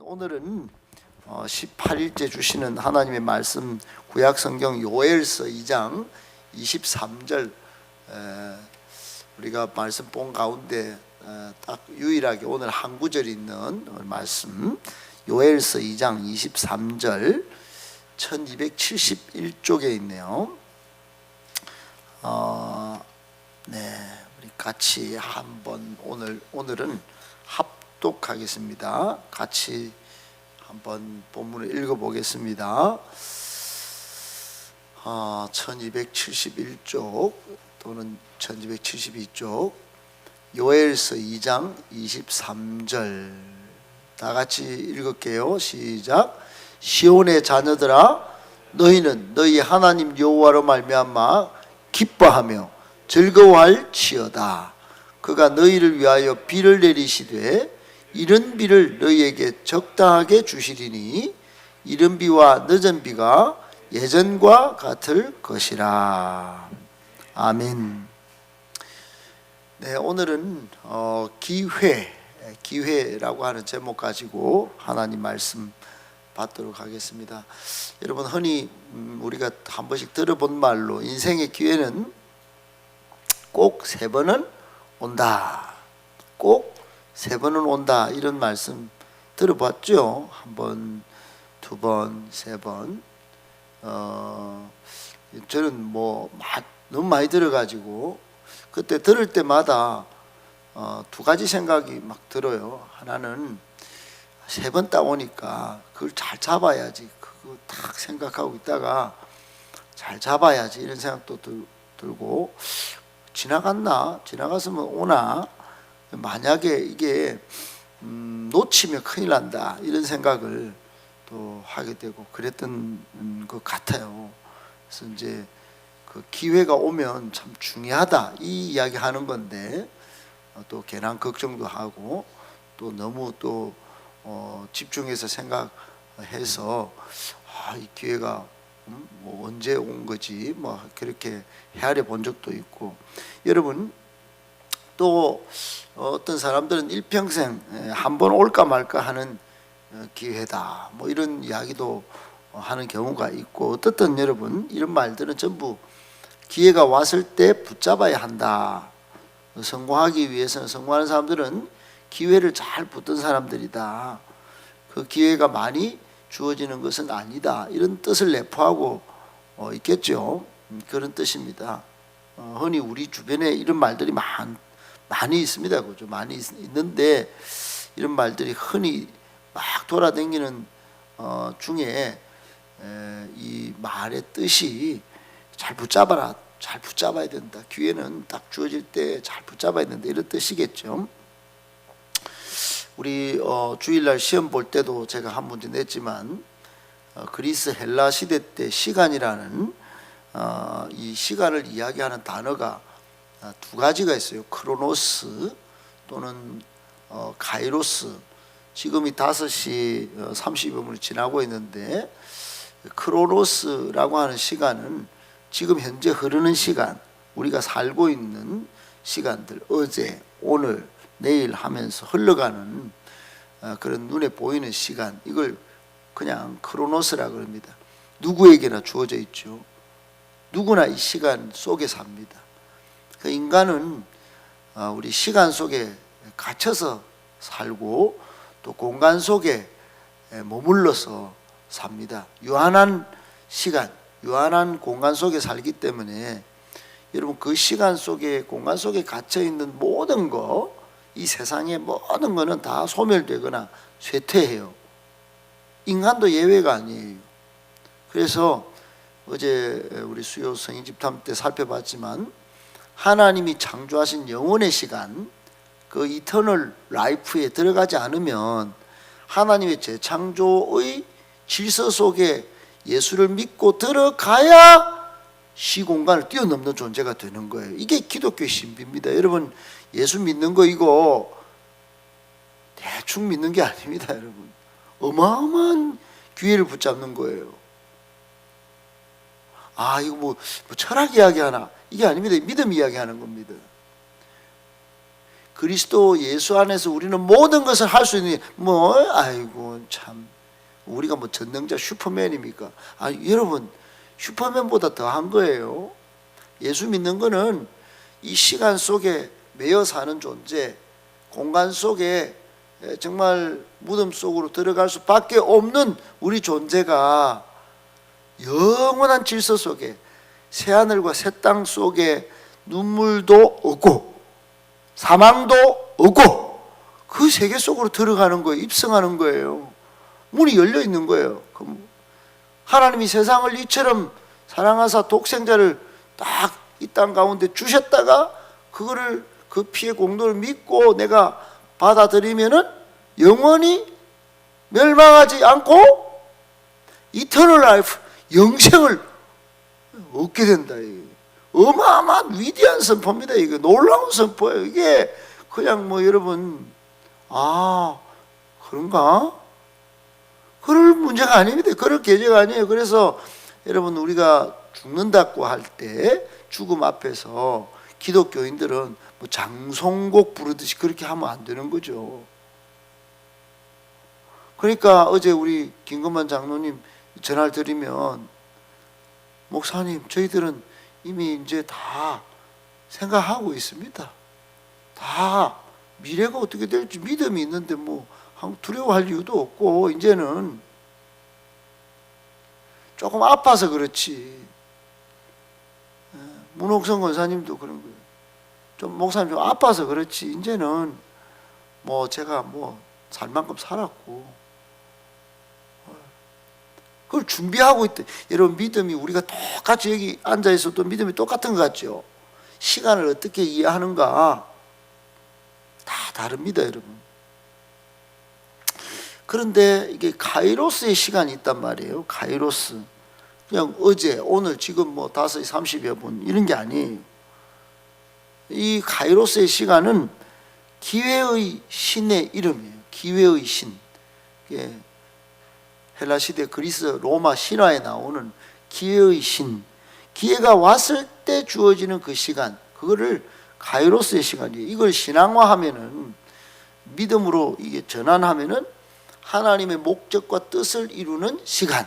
오늘은 18일째 주시는 하나님의 말씀 구약성경 요엘서 2장 23절 우리가 말씀 본 가운데 딱 유일하게 오늘 한 구절 있는 말씀 요엘서 2장 23절 1271쪽에 있네요. 우리 같이 한번 오늘은 합독하겠습니다. 같이 한번 본문을 읽어보겠습니다. 1271쪽 또는 1272쪽 요엘서 2장 23절 다 같이 읽을게요. 시작. 시온의 자녀들아, 너희는 너희 하나님 여호와로 말미암아 기뻐하며 즐거워할지어다. 그가 너희를 위하여 비를 내리시되 이른 비를 너희에게 적당하게 주시리니 이른 비와 늦은 비가 예전과 같을 것이라. 아멘. 네, 오늘은 기회라고 하는 제목 가지고 하나님 말씀 받도록 하겠습니다. 여러분, 흔히 우리가 한 번씩 들어본 말로 인생의 기회는 꼭 3번은 온다. 꼭 3번은 온다. 이런 말씀 들어봤죠? 1번, 2번, 3번. 저는 너무 많이 들어가지고 그때 들을 때마다 2가지 생각이 막 들어요. 하나는 3번 딱 오니까 그걸 잘 잡아야지. 그거 딱 생각하고 있다가 잘 잡아야지 이런 생각도 들고, 지나갔으면 오나, 만약에 이게 놓치면 큰일 난다 이런 생각을 또 하게 되고 그랬던 것 같아요. 그래서 이제 그 기회가 오면 참 중요하다 이 이야기 하는 건데, 또 괜한 걱정도 하고 또 너무 또 집중해서 생각해서 이 기회가 언제 온 거지 그렇게 헤아려 본 적도 있고, 여러분 또 어떤 사람들은 일평생 한 번 올까 말까 하는 기회다 이런 이야기도 하는 경우가 있고, 어떻든 여러분 이런 말들은 전부 기회가 왔을 때 붙잡아야 한다. 성공하기 위해서는, 성공하는 사람들은 기회를 잘 붙든 사람들이다. 그 기회가 많이 주어지는 것은 아니다. 이런 뜻을 내포하고 있겠죠. 그런 뜻입니다. 흔히 우리 주변에 이런 말들이 많이 있습니다. 그죠? 많이 있는데 이런 말들이 흔히 막 돌아다니는 중에 이 말의 뜻이 잘 붙잡아라. 잘 붙잡아야 된다. 기회는 딱 주어질 때 잘 붙잡아야 된다. 이런 뜻이겠죠. 우리 주일날 시험 볼 때도 제가 한 문제 냈지만 그리스 헬라 시대 때 시간이라는 이 시간을 이야기하는 단어가 2가지가 있어요. 크로노스 또는 가이로스. 지금이 5시 30분을 지나고 있는데, 크로노스라고 하는 시간은 지금 현재 흐르는 시간, 우리가 살고 있는 시간들, 어제, 오늘, 내일 하면서 흘러가는 그런 눈에 보이는 시간, 이걸 그냥 크로노스라고 합니다. 누구에게나 주어져 있죠. 누구나 이 시간 속에 삽니다. 그 인간은 우리 시간 속에 갇혀서 살고 또 공간 속에 머물러서 삽니다. 유한한 시간, 유한한 공간 속에 살기 때문에 여러분 그 시간 속에, 공간 속에 갇혀 있는 모든 거, 이 세상의 모든 거는 다 소멸되거나 쇠퇴해요. 인간도 예외가 아니에요. 그래서 어제 우리 수요 성인 집탐 때 살펴봤지만, 하나님이 창조하신 영혼의 시간, 그 이터널 라이프에 들어가지 않으면 하나님의 재창조의 질서 속에 예수를 믿고 들어가야 시공간을 뛰어넘는 존재가 되는 거예요. 이게 기독교의 신비입니다. 여러분, 예수 믿는 거 이거 대충 믿는 게 아닙니다. 여러분, 어마어마한 기회를 붙잡는 거예요. 이거 뭐 철학 이야기하나, 이게 아닙니다. 믿음 이야기하는 겁니다. 그리스도 예수 안에서 우리는 모든 것을 할 수 있는 아이고 참 우리가 뭐 전능자 슈퍼맨입니까? 여러분 슈퍼맨보다 더한 거예요. 예수 믿는 거는 이 시간 속에 매여 사는 존재, 공간 속에 정말 무덤 속으로 들어갈 수밖에 없는 우리 존재가 영원한 질서 속에 새하늘과 새 땅 속에 눈물도 없고 사망도 없고 그 세계 속으로 들어가는 거예요. 입성하는 거예요. 문이 열려 있는 거예요. 하나님이 세상을 이처럼 사랑하사 독생자를 딱 이 땅 가운데 주셨다가 그거를 그 피의 공로를 믿고 내가 받아들이면은 영원히 멸망하지 않고 이터널 라이프, 영생을 얻게 된다. 이게 어마어마한 위대한 선포입니다. 이거 놀라운 선포예요. 이게 그냥 여러분 그런가? 그럴 문제가 아닙니다. 그럴 계제가 아니에요. 그래서 여러분 우리가 죽는다고 할 때 죽음 앞에서 기독교인들은 장송곡 부르듯이 그렇게 하면 안 되는 거죠. 그러니까 어제 우리 김건만 장로님 전화를 드리면 목사님 저희들은 이미 이제 다 생각하고 있습니다. 다 미래가 어떻게 될지 믿음이 있는데 두려워할 이유도 없고 이제는 조금 아파서 그렇지. 문옥성 권사님도 그런 거예요. 좀 목사님 좀 아파서 그렇지 이제는 제가 살 만큼 살았고 그걸 준비하고 있대. 여러분 믿음이 우리가 똑같이 여기 앉아 있어도 믿음이 똑같은 것 같죠. 시간을 어떻게 이해하는가 다 다릅니다, 여러분. 그런데 이게 카이로스의 시간이 있단 말이에요. 카이로스. 그냥 어제, 오늘, 지금 5시 30여 분 이런 게 아니에요. 이 카이로스의 시간은 기회의 신의 이름이에요. 기회의 신. 헬라 시대 그리스 로마 신화에 나오는 기회의 신. 기회가 왔을 때 주어지는 그 시간, 그거를 카이로스의 시간이에요. 이걸 신앙화하면은, 믿음으로 이게 전환하면은 하나님의 목적과 뜻을 이루는 시간.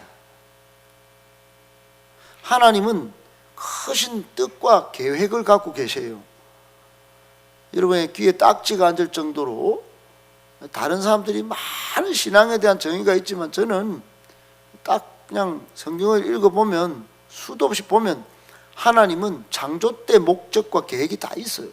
하나님은 크신 뜻과 계획을 갖고 계세요. 여러분의 귀에 딱지가 앉을 정도로 다른 사람들이 많은 신앙에 대한 정의가 있지만 저는 딱 그냥 성경을 읽어보면 수도 없이 보면 하나님은 창조 때 목적과 계획이 다 있어요.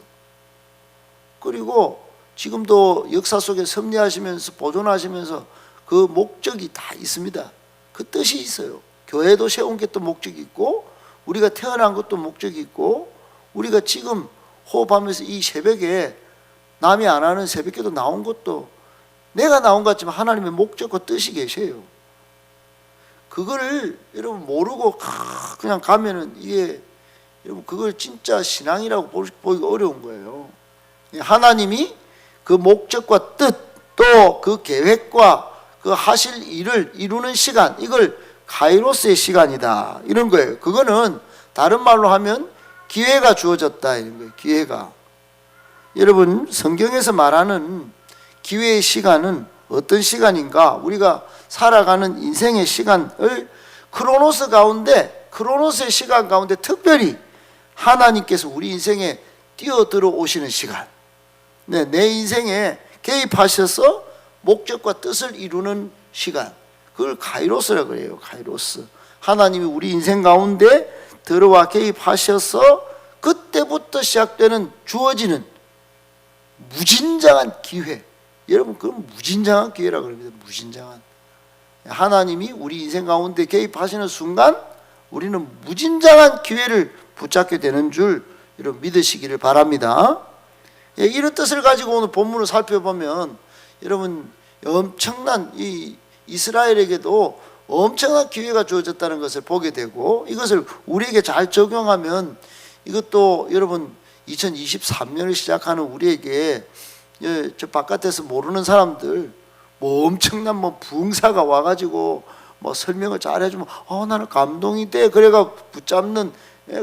그리고 지금도 역사 속에 섭리하시면서 보존하시면서 그 목적이 다 있습니다. 그 뜻이 있어요. 교회도 세운 게 또 목적이 있고 우리가 태어난 것도 목적이 있고 우리가 지금 호흡하면서 이 새벽에 남이 안 하는 새벽기도 나온 것도 내가 나온 것 같지만 하나님의 목적과 뜻이 계세요. 그거를 여러분 모르고 그냥 가면은 이게 여러분 그걸 진짜 신앙이라고 보기가 어려운 거예요. 하나님이 그 목적과 뜻 또 그 계획과 그 하실 일을 이루는 시간, 이걸 카이로스의 시간이다 이런 거예요. 그거는 다른 말로 하면 기회가 주어졌다 이런 거예요. 기회가. 여러분 성경에서 말하는 기회의 시간은 어떤 시간인가? 우리가 살아가는 인생의 시간을 크로노스 가운데, 크로노스의 시간 가운데 특별히 하나님께서 우리 인생에 뛰어들어 오시는 시간, 내 인생에 개입하셔서 목적과 뜻을 이루는 시간, 그걸 카이로스라고 그래요. 카이로스. 하나님이 우리 인생 가운데 들어와 개입하셔서 그때부터 시작되는 주어지는 무진장한 기회. 여러분 그건 무진장한 기회라고 그럽니다. 무진장한. 하나님이 우리 인생 가운데 개입하시는 순간 우리는 무진장한 기회를 붙잡게 되는 줄 여러분 믿으시기를 바랍니다. 이런 뜻을 가지고 오늘 본문을 살펴보면 여러분 엄청난 이 이스라엘에게도 엄청난 기회가 주어졌다는 것을 보게 되고 이것을 우리에게 잘 적용하면 이것도 여러분 2023년을 시작하는 우리에게 저 바깥에서 모르는 사람들 엄청난 부흥사가 와가지고 설명을 잘 해주면 나는 감동이 돼 그래가 붙잡는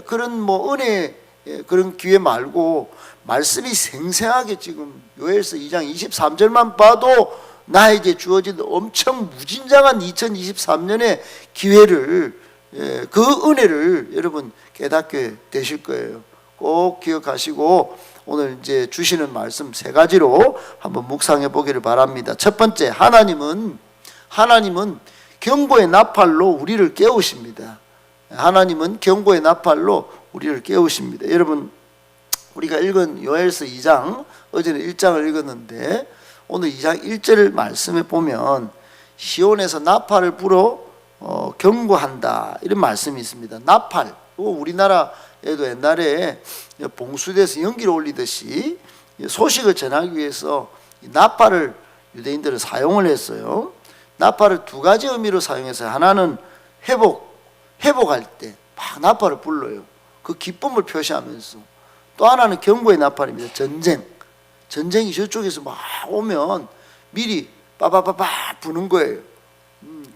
그런 은혜의 그런 기회 말고 말씀이 생생하게 지금 요엘서 2장 23절만 봐도 나에게 주어진 엄청 무진장한 2023년의 기회를, 그 은혜를 여러분 깨닫게 되실 거예요. 꼭 기억하시고 오늘 이제 주시는 말씀 세 가지로 한번 묵상해 보기를 바랍니다. 첫 번째, 하나님은 경고의 나팔로 우리를 깨우십니다. 하나님은 경고의 나팔로 우리를 깨우십니다. 여러분, 우리가 읽은 요엘서 2장, 어제는 1장을 읽었는데 오늘 2장 1절 말씀에 보면 시온에서 나팔을 불어 경고한다, 이런 말씀이 있습니다. 나팔, 우리나라에도 옛날에 봉수대에서 연기를 올리듯이 소식을 전하기 위해서 나팔을 유대인들은 사용을 했어요. 나팔을 두 가지 의미로 사용했어요. 하나는 회복할 때 막 나팔을 불러요. 그 기쁨을 표시하면서. 또 하나는 경고의 나팔입니다. 전쟁이 저쪽에서 막 오면 미리 빠바바바 부는 거예요.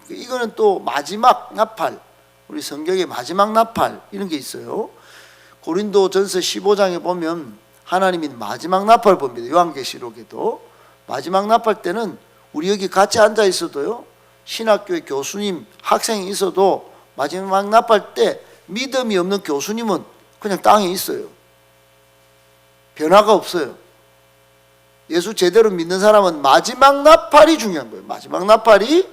이거는 또 마지막 나팔, 우리 성경에 마지막 나팔 이런 게 있어요. 고린도전서 15장에 보면 하나님이 마지막 나팔을 봅니다. 요한계시록에도 마지막 나팔 때는 우리 여기 같이 앉아 있어도요, 신학교의 교수님, 학생이 있어도 마지막 나팔 때 믿음이 없는 교수님은 그냥 땅에 있어요. 변화가 없어요. 예수 제대로 믿는 사람은 마지막 나팔이 중요한 거예요. 마지막 나팔이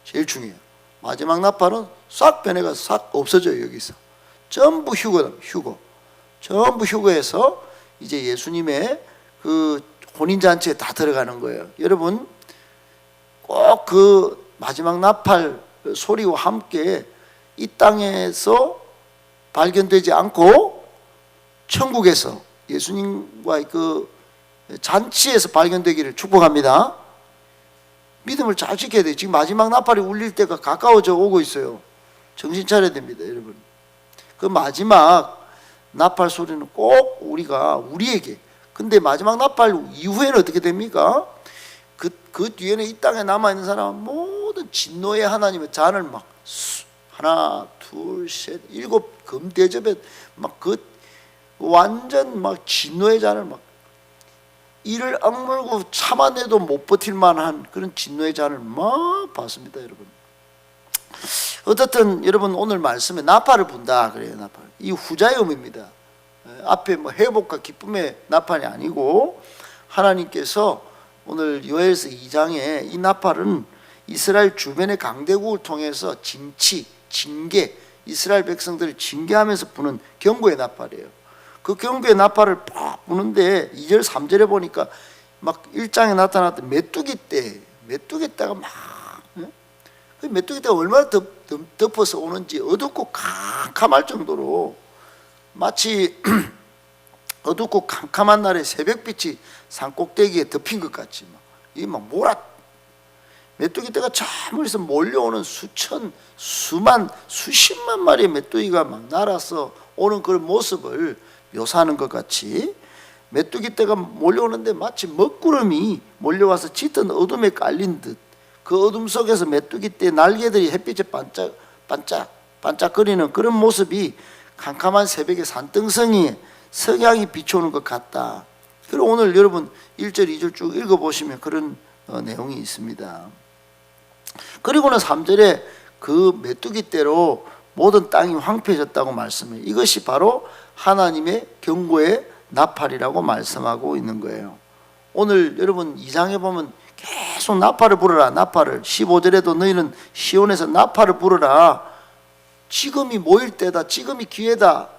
제일 중요해요. 마지막 나팔은 싹 변해가 싹 없어져요. 여기서 전부 휴거. 전부 휴거해서 이제 예수님의 그 혼인잔치에 다 들어가는 거예요. 여러분, 꼭 그 마지막 나팔 소리와 함께 이 땅에서 발견되지 않고 천국에서 예수님과의 그 잔치에서 발견되기를 축복합니다. 믿음을 잘 지켜야 돼요. 지금 마지막 나팔이 울릴 때가 가까워져 오고 있어요. 정신 차려야 됩니다, 여러분. 그 마지막 나팔 소리는 꼭 우리에게. 근데 마지막 나팔 이후에는 어떻게 됩니까? 그 뒤에는 이 땅에 남아있는 사람은 모든 진노의 하나님의 잔을 막 하나, 둘, 셋, 7 금대접에 막 완전 막 진노의 잔을 막 이를 악물고 참아내도 못 버틸 만한 그런 진노의 잔을 막 받습니다, 여러분. 어떻든 여러분, 오늘 말씀에 나팔을 분다 그래요. 나팔, 이 후자의 의미입니다. 앞에 뭐 회복과 기쁨의 나팔이 아니고, 하나님께서 오늘 요엘서 2장에 이 나팔은 이스라엘 주변의 강대국을 통해서 징계, 이스라엘 백성들을 징계하면서 부는 경고의 나팔이에요. 그 경고의 나팔을 팍 부는데 2절 3절에 보니까 막 1장에 나타났던 메뚜기 떼가 막, 그 메뚜기 떼가 얼마나 덮어서 오는지 어둡고 캄캄할 정도로, 마치 어둡고 캄캄한 날에 새벽빛이 산꼭대기에 덮인 것 같이 이게 막 메뚜기 떼가 저 멀리서 몰려오는 수십만 마리의 메뚜기가 막 날아서 오는 그런 모습을 묘사하는 것 같이, 메뚜기 떼가 몰려오는데 마치 먹구름이 몰려와서 짙은 어둠에 깔린 듯, 그 어둠 속에서 메뚜기 떼 날개들이 햇빛에 반짝거리는 그런 모습이 캄캄한 새벽의 산등성이에 석양이 비춰오는 것 같다. 그리고 오늘 여러분 1절 2절 쭉 읽어보시면 그런 내용이 있습니다. 그리고는 3절에 그 메뚜기 떼로 모든 땅이 황폐해졌다고 말씀해요. 이것이 바로 하나님의 경고의 나팔이라고 말씀하고 있는 거예요. 오늘 여러분 2장에 보면 계속 나팔을 불어라, 나팔을. 15절에도 너희는 시온에서 나팔을 불어라, 지금이 모일 때다, 지금이 기회다,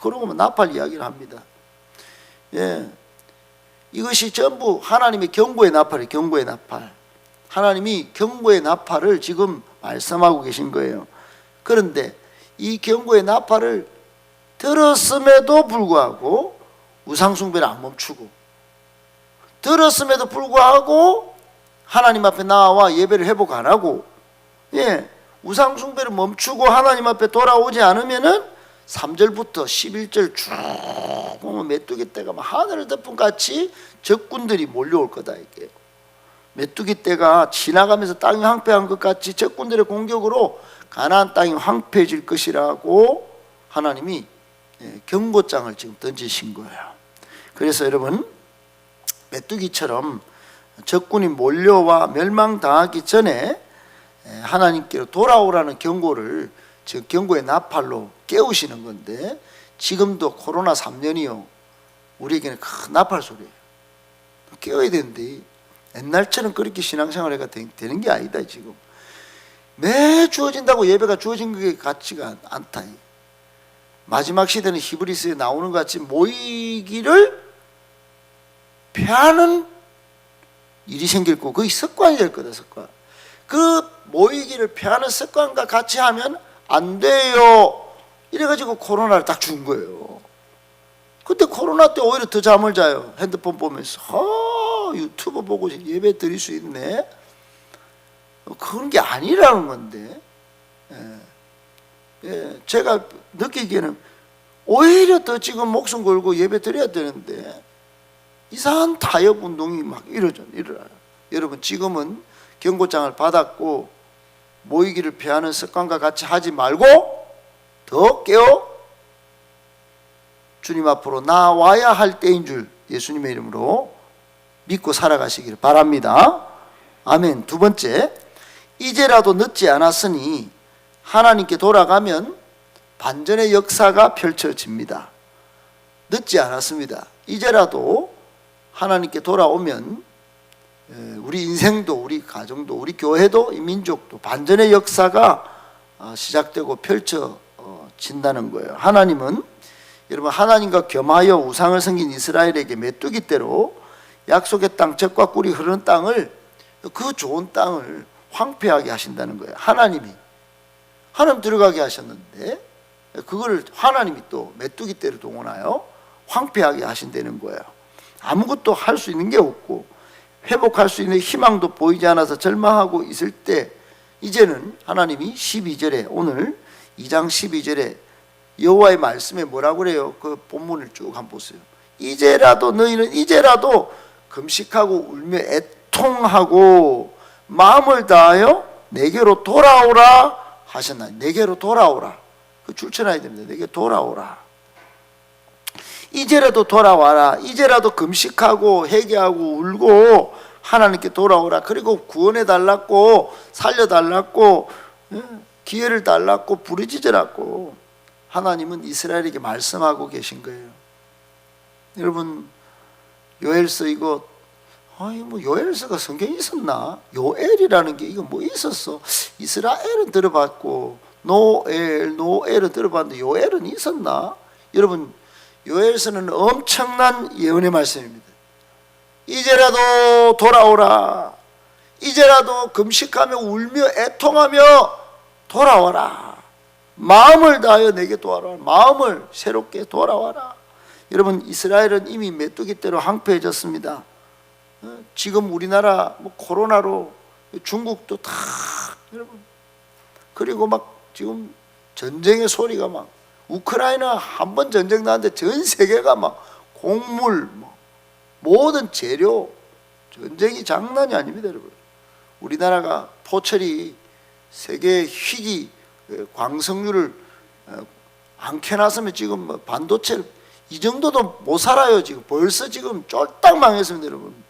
그러고 나팔 이야기를 합니다. 예, 이것이 전부 하나님의 경고의 나팔이에요. 경고의 나팔. 하나님이 경고의 나팔을 지금 말씀하고 계신 거예요. 그런데 이 경고의 나팔을 들었음에도 불구하고 우상숭배를 안 멈추고, 들었음에도 불구하고 하나님 앞에 나와 예배를 회복 안 하고, 우상숭배를 멈추고 하나님 앞에 돌아오지 않으면은 3절부터 11절 쭉 보면 메뚜기 떼가 막 하늘을 덮은 같이 적군들이 몰려올 거다, 이게. 메뚜기 떼가 지나가면서 땅이 황폐한 것 같이 적군들의 공격으로 가나안 땅이 황폐해질 것이라고 하나님이 경고장을 지금 던지신 거예요. 그래서 여러분, 메뚜기처럼 적군이 몰려와 멸망당하기 전에 하나님께로 돌아오라는 경고를 지금 경고의 나팔로 깨우시는 건데, 지금도 코로나 3년이요 우리에게는 큰 나팔 소리예요. 깨워야 되는데 옛날처럼 그렇게 신앙생활가 되는 게 아니다. 지금 매 주어진다고 예배가 주어진 게 같지가 않다. 마지막 시대는 히브리서에 나오는 것 같이 모이기를 피하는 일이 생길 거고, 그게 습관이 될 거다. 습관. 그 모이기를 피하는 습관과 같이 하면 안 돼요. 이래가지고 코로나를 딱 준 거예요. 그때 코로나 때 오히려 더 잠을 자요. 핸드폰 보면서 유튜브 보고 예배 드릴 수 있네. 그런 게 아니라는 건데, 제가 느끼기에는 오히려 더 지금 목숨 걸고 예배 드려야 되는데 이상한 타협 운동이 막 일어나요. 여러분, 지금은 경고장을 받았고 모이기를 피하는 습관과 같이 하지 말고 더 깨어 주님 앞으로 나와야 할 때인 줄 예수님의 이름으로 믿고 살아가시기를 바랍니다. 아멘. 두 번째, 이제라도 늦지 않았으니 하나님께 돌아가면 반전의 역사가 펼쳐집니다. 늦지 않았습니다. 이제라도 하나님께 돌아오면 우리 인생도, 우리 가정도, 우리 교회도, 이 민족도 반전의 역사가 시작되고 펼쳐진다는 거예요. 하나님은, 여러분, 하나님과 겸하여 우상을 섬긴 이스라엘에게 메뚜기대로 약속의 땅, 젖과 꿀이 흐르는 땅을, 그 좋은 땅을 황폐하게 하신다는 거예요. 하나님 들어가게 하셨는데 그걸 하나님이 또 메뚜기떼를 동원하여 황폐하게 하신다는 거예요. 아무것도 할 수 있는 게 없고 회복할 수 있는 희망도 보이지 않아서 절망하고 있을 때, 이제는 하나님이 12절에, 오늘 2장 12절에 여호와의 말씀에 뭐라고 그래요? 그 본문을 쭉 한번 보세요. 이제라도 너희는 이제라도 금식하고 울며 애통하고 마음을 다하여 내게로 돌아오라 하셨나요? 내게로 돌아오라. 그 줄쳐놔야 됩니다. 내게 돌아오라. 이제라도 돌아와라. 이제라도 금식하고 회개하고 울고 하나님께 돌아오라. 그리고 구원해 달라고, 살려 달라고, 기회를 달라고 부르짖으라고 하나님은 이스라엘에게 말씀하고 계신 거예요. 여러분, 요엘서 이거 뭐 요엘서가 성경에 있었나? 요엘이라는 게 이거 뭐 있었어? 이스라엘은 들어봤고 노엘은 들어봤는데 요엘은 있었나? 여러분, 요엘서는 엄청난 예언의 말씀입니다. 이제라도 돌아오라. 이제라도 금식하며 울며 애통하며 돌아와라. 마음을 다하여 내게 돌아와라. 마음을 새롭게 돌아와라. 여러분, 이스라엘은 이미 메뚜기떼로 황폐해졌습니다. 지금 우리나라 뭐 코로나로 중국도 다, 여러분, 그리고 막 지금 전쟁의 소리가 막, 우크라이나 한 번 전쟁 나는데 전 세계가 막 곡물, 모든 재료, 전쟁이 장난이 아닙니다, 여러분. 우리나라가 포철이 세계 희귀 광석류를 안 켜놨으면 지금 반도체를 이 정도도 못 살아요. 지금 벌써 지금 쫄딱 망했습니다, 여러분.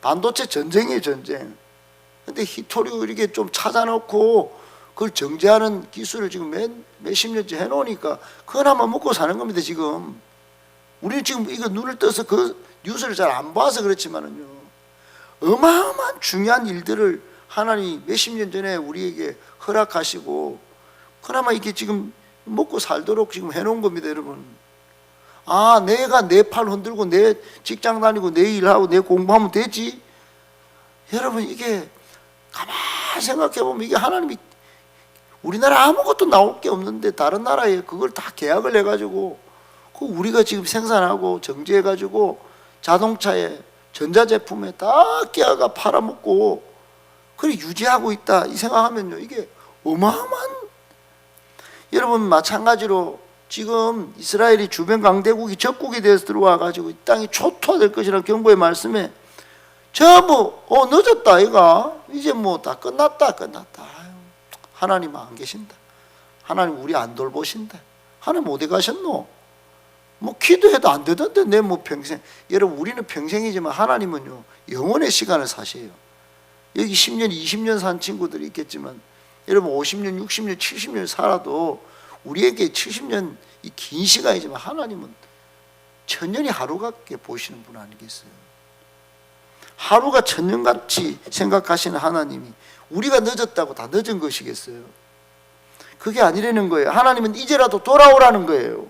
반도체 전쟁이에요, 전쟁. 근데 히토리오 이렇게 좀 찾아놓고 그걸 정제하는 기술을 지금 몇십 년째 해놓으니까 그거나마 먹고 사는 겁니다, 지금. 우리는 지금 이거 눈을 떠서 그 뉴스를 잘 안 봐서 그렇지만은요, 어마어마한 중요한 일들을 하나님이 몇십 년 전에 우리에게 허락하시고 그나마 이게 지금 먹고 살도록 지금 해놓은 겁니다, 여러분. 아, 내가 내 팔 흔들고 내 직장 다니고 내 일하고 내 공부하면 되지? 여러분, 이게 가만히 생각해보면 이게 하나님이, 우리나라 아무것도 나올 게 없는데 다른 나라에 그걸 다 계약을 해가지고 그 우리가 지금 생산하고 정제해가지고 자동차에 전자제품에 다 끼어가 팔아먹고 그래 유지하고 있다, 이 생각하면요, 이게 어마어마한. 여러분, 마찬가지로 지금 이스라엘이 주변 강대국이 적국이 돼서 들어와가지고 이 땅이 초토화될 것이라는 경고의 말씀에 전부 늦었다 이가, 이제 뭐 다 끝났다. 하나님 안 계신다. 하나님 우리 안 돌보신다. 하나님 어디 가셨노? 뭐 기도해도 안 되던데 내 뭐 평생. 여러분 우리는 평생이지만 하나님은요 영원의 시간을 사셔요. 여기 10년 20년 산 친구들이 있겠지만 여러분 50년 60년 70년 살아도 우리에게 70년 이 긴 시간이지만 하나님은 천년이 하루 같게 보시는 분 아니겠어요? 하루가 천년같이 생각하시는 하나님이 우리가 늦었다고 다 늦은 것이겠어요? 그게 아니라는 거예요. 하나님은 이제라도 돌아오라는 거예요.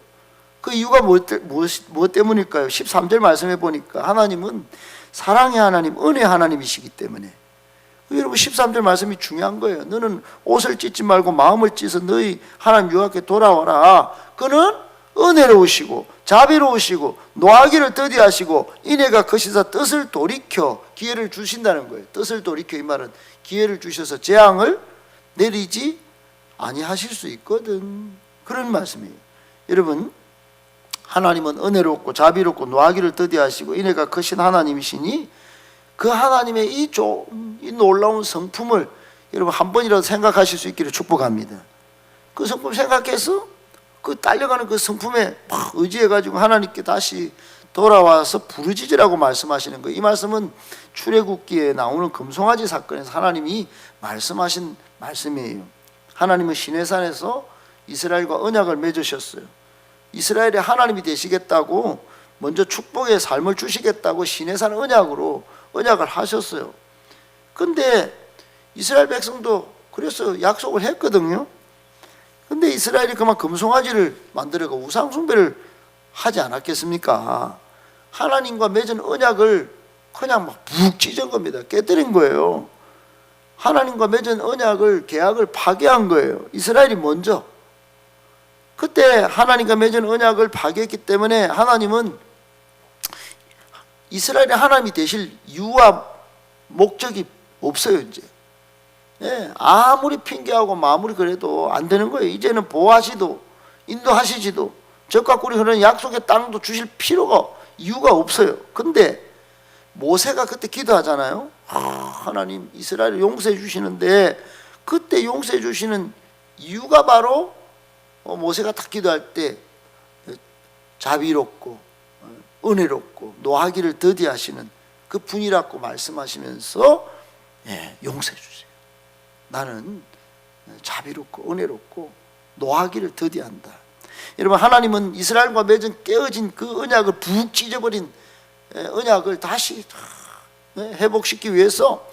그 이유가 무엇 때문일까요? 13절 말씀해 보니까 하나님은 사랑의 하나님, 은혜 하나님이시기 때문에. 여러분 13절 말씀이 중요한 거예요. 너는 옷을 찢지 말고 마음을 찢어 너희 하나님 여호와께 돌아와라. 그는 은혜로우시고 자비로우시고 노하기를 더디하시고 인애가 크시사 뜻을 돌이켜 기회를 주신다는 거예요. 뜻을 돌이켜 이 말은 기회를 주셔서 재앙을 내리지 아니하실 수 있거든. 그런 말씀이에요. 여러분 하나님은 은혜롭고 자비롭고 노하기를 더디하시고 인애가 크신 하나님이시니 그 하나님의 이 놀라운 성품을 여러분 한 번이라도 생각하실 수 있기를 축복합니다. 그 성품 생각해서 그 딸려가는 그 성품에 막 의지해가지고 하나님께 다시 돌아와서 부르짖으라고 말씀하시는 거예요. 이 말씀은 출애굽기에 나오는 금송아지 사건에서 하나님이 말씀하신 말씀이에요. 하나님은 시내산에서 이스라엘과 언약을 맺으셨어요. 이스라엘의 하나님이 되시겠다고 먼저 축복의 삶을 주시겠다고 시내산 언약으로 언약을 하셨어요. 근데 이스라엘 백성도 그래서 약속을 했거든요. 근데 이스라엘이 그만 금송아지를 만들어가 우상 숭배를 하지 않았겠습니까? 하나님과 맺은 언약을 그냥 막 푹 찢은 겁니다. 깨뜨린 거예요. 하나님과 맺은 언약을 계약을 파괴한 거예요. 이스라엘이 먼저. 그때 하나님과 맺은 언약을 파괴했기 때문에 하나님은 이스라엘의 하나님이 되실 이유와 목적이 없어요. 이제 아무리 핑계하고 아무리 그래도 안 되는 거예요. 이제는 보호하시도 인도하시지도 적과 꿀이 흐르는 약속의 땅도 주실 필요가 이유가 없어요. 근데 모세가 그때 기도하잖아요. 하나님 이스라엘을 용서해 주시는데 그때 용서해 주시는 이유가 바로 모세가 딱 기도할 때 자비롭고 은혜롭고 노하기를 더디하시는 그 분이라고 말씀하시면서 용서해 주세요. 나는 자비롭고 은혜롭고 노하기를 더디한다. 여러분 하나님은 이스라엘과 맺은 깨어진 그 언약을 푹 찢어버린 언약을 다시 회복시키기 위해서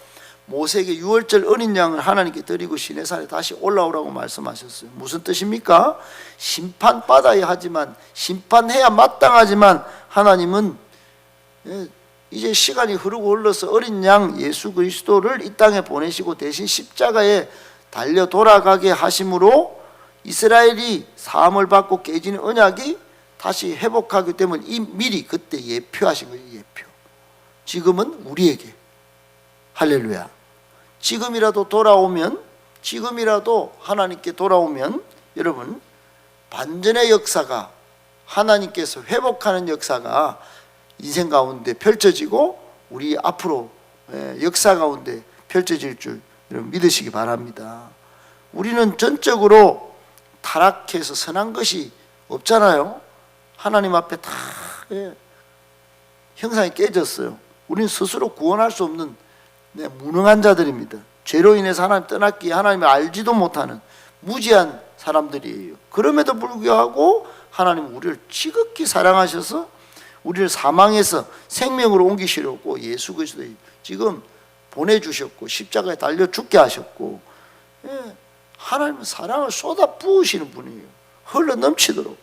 모세에게 유월절 어린 양을 하나님께 드리고 시내산에 다시 올라오라고 말씀하셨어요. 무슨 뜻입니까? 심판받아야 하지만 심판해야 마땅하지만 하나님은 이제 시간이 흐르고 흘러서 어린 양 예수 그리스도를 이 땅에 보내시고 대신 십자가에 달려 돌아가게 하심으로 이스라엘이 사함을 받고 깨지는 언약이 다시 회복하기 때문에 이 미리 그때 예표하신 거예요. 예표. 지금은 우리에게 할렐루야. 지금이라도 돌아오면 지금이라도 하나님께 돌아오면 여러분 반전의 역사가 하나님께서 회복하는 역사가 인생 가운데 펼쳐지고 우리 앞으로 역사 가운데 펼쳐질 줄 여러분 믿으시기 바랍니다. 우리는 전적으로 타락해서 선한 것이 없잖아요. 하나님 앞에 다 형상이 깨졌어요. 우리는 스스로 구원할 수 없는 무능한 자들입니다. 죄로 인해서 하나님 떠났기에 하나님을 알지도 못하는 무지한 사람들이에요. 그럼에도 불구하고 하나님은 우리를 지극히 사랑하셔서 우리를 사망에서 생명으로 옮기시려고 예수 그리스도 지금 보내주셨고 십자가에 달려 죽게 하셨고 하나님은 사랑을 쏟아 부으시는 분이에요. 흘러 넘치도록.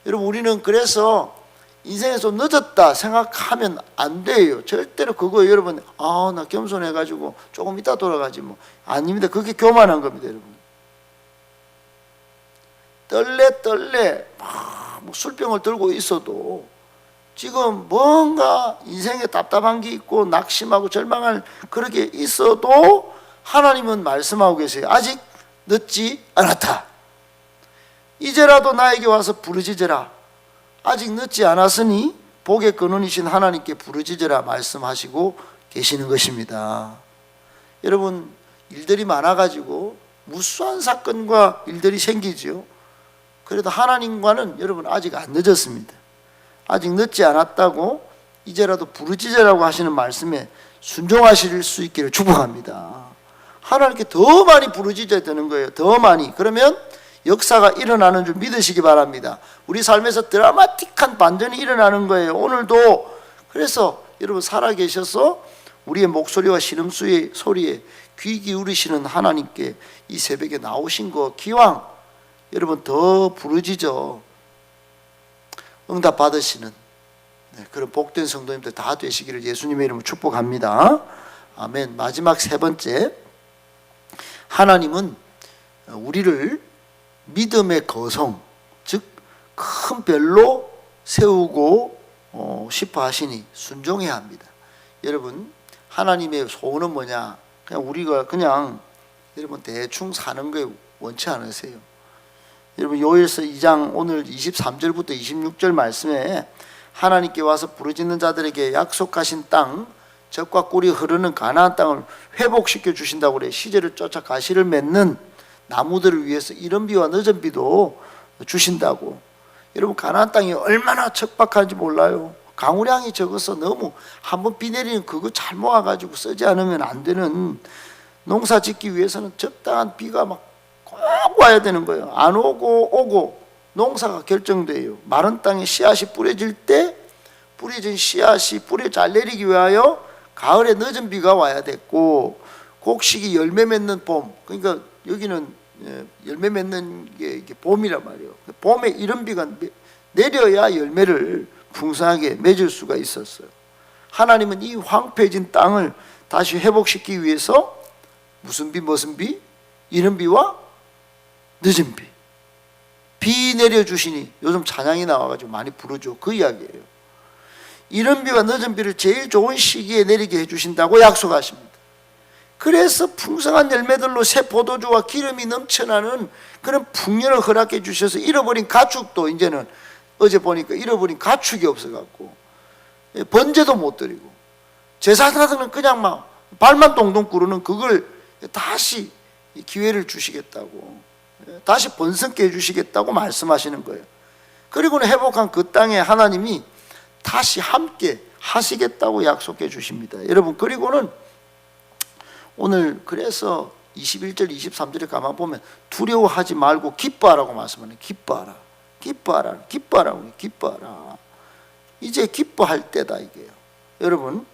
여러분 우리는 그래서 인생에서 늦었다 생각하면 안 돼요. 절대로 그거 여러분 나 겸손해가지고 조금 이따 돌아가지 뭐 아닙니다. 그게 교만한 겁니다. 여러분 떨래 뭐 술병을 들고 있어도 지금 뭔가 인생에 답답한 게 있고 낙심하고 절망할 그런 게 있어도 하나님은 말씀하고 계세요. 아직 늦지 않았다. 이제라도 나에게 와서 부르짖으라. 아직 늦지 않았으니 복의 근원이신 하나님께 부르짖으라 말씀하시고 계시는 것입니다. 여러분 일들이 많아가지고 무수한 사건과 일들이 생기죠. 그래도 하나님과는 여러분 아직 안 늦었습니다. 아직 늦지 않았다고 이제라도 부르짖으라고 하시는 말씀에 순종하실 수 있기를 축복합니다. 하나님께 더 많이 부르짖어야 되는 거예요. 더 많이. 그러면 역사가 일어나는 줄 믿으시기 바랍니다. 우리 삶에서 드라마틱한 반전이 일어나는 거예요. 오늘도. 그래서 여러분 살아계셔서 우리의 목소리와 신음소리의 소리에 귀 기울이시는 하나님께 이 새벽에 나오신 거 기왕 여러분 더 부르짖어 응답 받으시는 그런 복된 성도님들 다 되시기를 예수님의 이름으로 축복합니다. 아멘. 마지막 세 번째, 하나님은 우리를 믿음의 거성, 즉 큰 별로 세우고 싶어 하시니 순종해야 합니다. 여러분 하나님의 소원은 뭐냐? 그냥 우리가 그냥 여러분 대충 사는 거에 원치 않으세요. 여러분 요엘서 2장 오늘 23절부터 26절 말씀에 하나님께 와서 부르짖는 자들에게 약속하신 땅, 젖과 꿀이 흐르는 가나안 땅을 회복시켜 주신다고 그래요. 시절을 쫓아 가시를 맺는 나무들을 위해서 이른 비와 늦은 비도 주신다고. 여러분 가나안 땅이 얼마나 척박한지 몰라요. 강우량이 적어서 너무 한번 비 내리는 그거 잘 모아가지고 쓰지 않으면 안 되는, 농사 짓기 위해서는 적당한 비가 막 꼭 와야 되는 거예요. 안 오고 농사가 결정돼요. 마른 땅에 씨앗이 뿌려질 때 뿌려진 씨앗이 뿌려 잘 내리기 위하여 가을에 늦은 비가 와야 됐고, 곡식이 열매 맺는 봄, 그러니까 여기는 열매 맺는 게 봄이란 말이에요. 봄에 이른 비가 내려야 열매를 풍성하게 맺을 수가 있었어요. 하나님은 이 황폐해진 땅을 다시 회복시키기 위해서 무슨 비? 이른 비와 늦은 비. 비 내려주시니 요즘 찬양이 나와가지고 많이 부르죠. 그 이야기예요. 이른 비와 늦은 비를 제일 좋은 시기에 내리게 해주신다고 약속하십니다. 그래서 풍성한 열매들로 새 포도주와 기름이 넘쳐나는 그런 풍년을 허락해 주셔서 잃어버린 가축도 이제는 어제 보니까 잃어버린 가축이 없어갖고 번제도 못 드리고, 제사장들은 그냥 막 발만 동동 구르는 그걸 다시 기회를 주시겠다고, 다시 번성케 해주시겠다고 말씀하시는 거예요. 그리고는 회복한 그 땅에 하나님이 다시 함께 하시겠다고 약속해 주십니다. 여러분, 그리고는 오늘 그래서 21절 23절에 가만 보면 두려워하지 말고 기뻐하라고 말씀하는, 기뻐하라. 이제 기뻐할 때다 이게요. 여러분,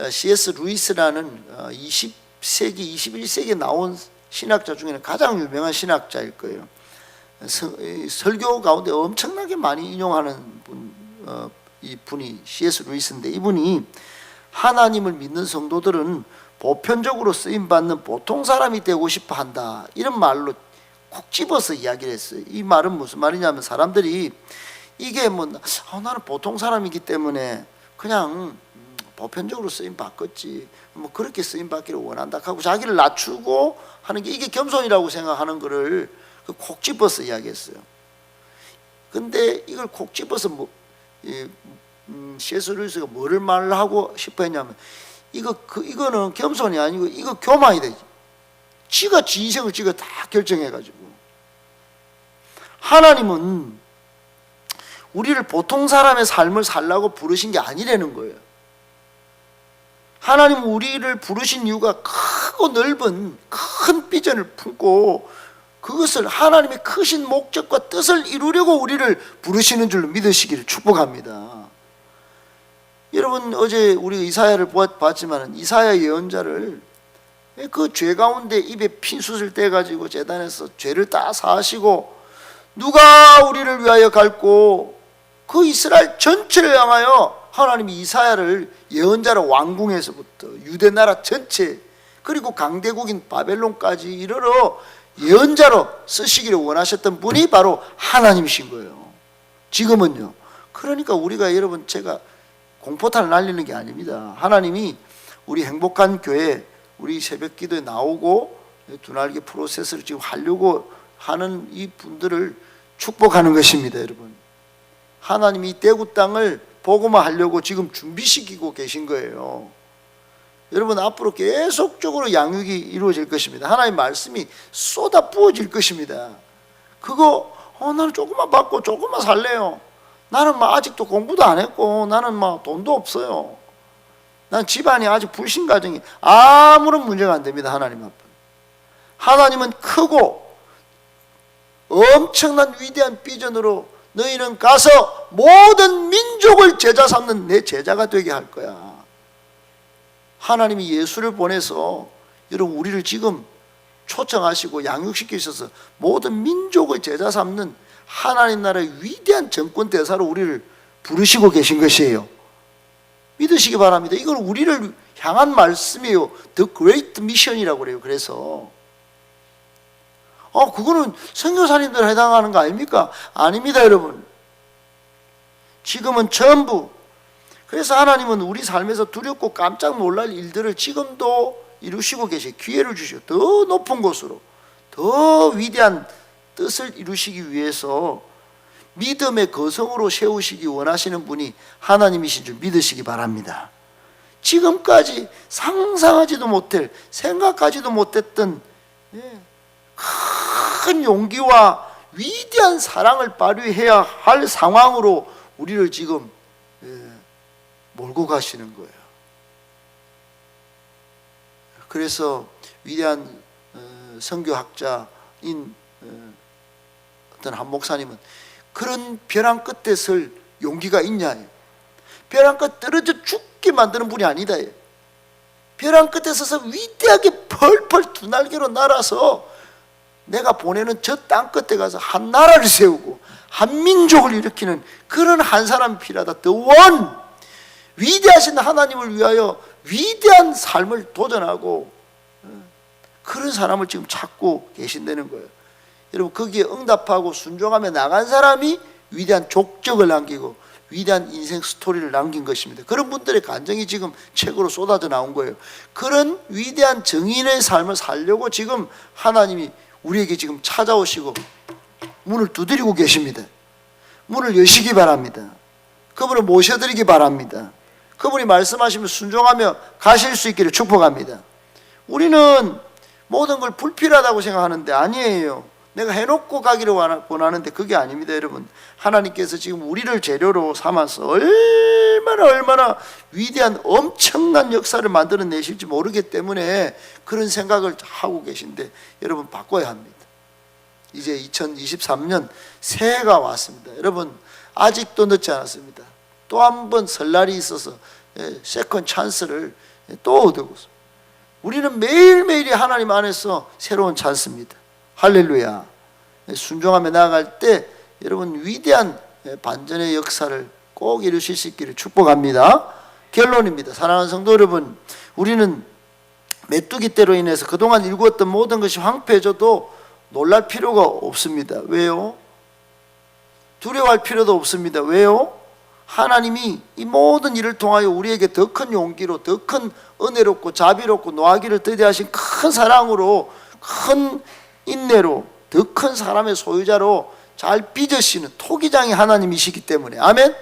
C.S. 루이스라는 20세기 21세기에 나온 신학자 중에는 가장 유명한 신학자일 거예요. 설교 가운데 엄청나게 많이 인용하는 이 분이 C.S. 루이스인데, 이분이 하나님을 믿는 성도들은 보편적으로 쓰임받는 보통 사람이 되고 싶어 한다, 이런 말로 콕 집어서 이야기를 했어요. 이 말은 무슨 말이냐면, 사람들이 이게 나는 보통 사람이기 때문에 그냥 보편적으로 쓰임받겠지, 그렇게 쓰임받기를 원한다 하고 자기를 낮추고 하는 게, 이게 겸손이라고 생각하는 거를 콕 집어서 이야기했어요. 근데 이걸 콕 집어서 C.S. 루이스가 뭐를 말하고 싶어 했냐면, 이거는 겸손이 아니고 이거 교만이 되지. 지가 지 인생을 지가 다 결정해가지고. 하나님은 우리를 보통 사람의 삶을 살라고 부르신 게 아니라는 거예요. 하나님은 우리를 부르신 이유가 크고 넓은 큰 비전을 품고 그것을 하나님의 크신 목적과 뜻을 이루려고 우리를 부르시는 줄로 믿으시기를 축복합니다. 여러분, 어제 우리 이사야를 봤지만 이사야 예언자를 그 죄 가운데 입에 핀숯을 떼가지고 제단에서 죄를 다 사하시고, 누가 우리를 위하여 갈고, 그 이스라엘 전체를 향하여 하나님이 이사야를 예언자로 왕궁에서부터 유대 나라 전체, 그리고 강대국인 바벨론까지 이르러 예언자로 쓰시기를 원하셨던 분이 바로 하나님이신 거예요. 지금은요. 그러니까 우리가, 여러분, 제가 공포탄을 날리는 게 아닙니다. 하나님이 우리 행복한 교회, 우리 새벽 기도에 나오고 두날개 프로세스를 지금 하려고 하는 이 분들을 축복하는 것입니다. 여러분, 하나님이 이 대구 땅을 복음화 하려고 지금 준비시키고 계신 거예요. 여러분, 앞으로 계속적으로 양육이 이루어질 것입니다. 하나님의 말씀이 쏟아 부어질 것입니다. 그거 나는 조금만 받고 조금만 살래요. 나는 뭐 아직도 공부도 안 했고 나는 뭐 돈도 없어요. 난 집안이 아직 불신 가정이 아무런 문제가 안 됩니다. 하나님 앞은. 하나님은 크고 엄청난 위대한 비전으로 너희는 가서 모든 민족을 제자 삼는 내 제자가 되게 할 거야. 하나님이 예수를 보내서 여러분 우리를 지금 초청하시고 양육시키셔서 모든 민족을 제자 삼는 하나님 나라의 위대한 정권 대사로 우리를 부르시고 계신 것이에요. 믿으시기 바랍니다. 이건 우리를 향한 말씀이에요. The Great Mission이라고 그래요. 그래서 그거는 선교사님들 해당하는 거 아닙니까? 아닙니다, 여러분. 지금은 전부. 그래서 하나님은 우리 삶에서 두렵고 깜짝 놀랄 일들을 지금도 이루시고 계시 기회를 주시고 더 높은 곳으로 더 위대한 뜻을 이루시기 위해서 믿음의 거성으로 세우시기 원하시는 분이 하나님이신 줄 믿으시기 바랍니다. 지금까지 상상하지도 못할, 생각하지도 못했던 큰 용기와 위대한 사랑을 발휘해야 할 상황으로 우리를 지금 몰고 가시는 거예요. 그래서 위대한 선교학자인 어떤 한 목사님은 그런 벼랑 끝에 설 용기가 있냐? 벼랑 끝 떨어져 죽게 만드는 분이 아니다. 벼랑 끝에 서서 위대하게 펄펄 두 날개로 날아서 내가 보내는 저 땅 끝에 가서 한 나라를 세우고 한 민족을 일으키는 그런 한 사람이 필요하다. The one! 위대하신 하나님을 위하여 위대한 삶을 도전하고 그런 사람을 지금 찾고 계신다는 거예요. 여러분 거기에 응답하고 순종하며 나간 사람이 위대한 족적을 남기고 위대한 인생 스토리를 남긴 것입니다. 그런 분들의 간증이 지금 책으로 쏟아져 나온 거예요. 그런 위대한 정인의 삶을 살려고 지금 하나님이 우리에게 지금 찾아오시고 문을 두드리고 계십니다. 문을 여시기 바랍니다. 그분을 모셔드리기 바랍니다. 그분이 말씀하시면 순종하며 가실 수 있기를 축복합니다. 우리는 모든 걸 불필요하다고 생각하는데 아니에요. 내가 해놓고 가기를 원하는데 그게 아닙니다. 여러분 하나님께서 지금 우리를 재료로 삼아서 얼마나 위대한 엄청난 역사를 만들어내실지 모르기 때문에 그런 생각을 하고 계신데 여러분 바꿔야 합니다. 이제 2023년 새해가 왔습니다. 여러분 아직도 늦지 않았습니다. 또 한 번 설날이 있어서 세컨 찬스를 또 얻고 우리는 매일매일이 하나님 안에서 새로운 찬스입니다. 할렐루야. 순종하며 나아갈 때 여러분 위대한 반전의 역사를 꼭 이루실 수 있기를 축복합니다. 결론입니다. 사랑하는 성도 여러분, 우리는 메뚜기 떼로 인해서 그동안 일구었던 모든 것이 황폐해져도 놀랄 필요가 없습니다. 왜요? 두려워할 필요도 없습니다. 왜요? 하나님이 이 모든 일을 통하여 우리에게 더 큰 용기로 더 큰 은혜롭고 자비롭고 노하기를 더디하신 큰 사랑으로 큰 인내로 더 큰 사람의 소유자로 잘 빚으시는 토기장이 하나님이시기 때문에 아멘.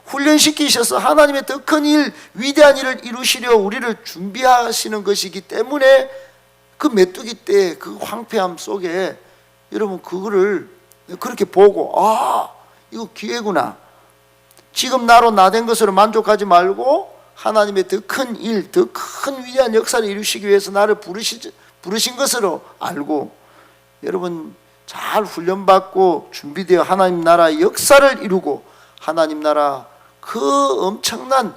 훈련시키셔서 하나님의 더 큰 일, 위대한 일을 이루시려 우리를 준비하시는 것이기 때문에 그 메뚜기 때 그 황폐함 속에 여러분 그거를 그렇게 보고 이거 기회구나. 지금 나로 나된 것으로 만족하지 말고 하나님의 더 큰 일, 더 큰 위대한 역사를 이루시기 위해서 나를 부르신 것으로 알고 여러분 잘 훈련받고 준비되어 하나님 나라의 역사를 이루고 하나님 나라 그 엄청난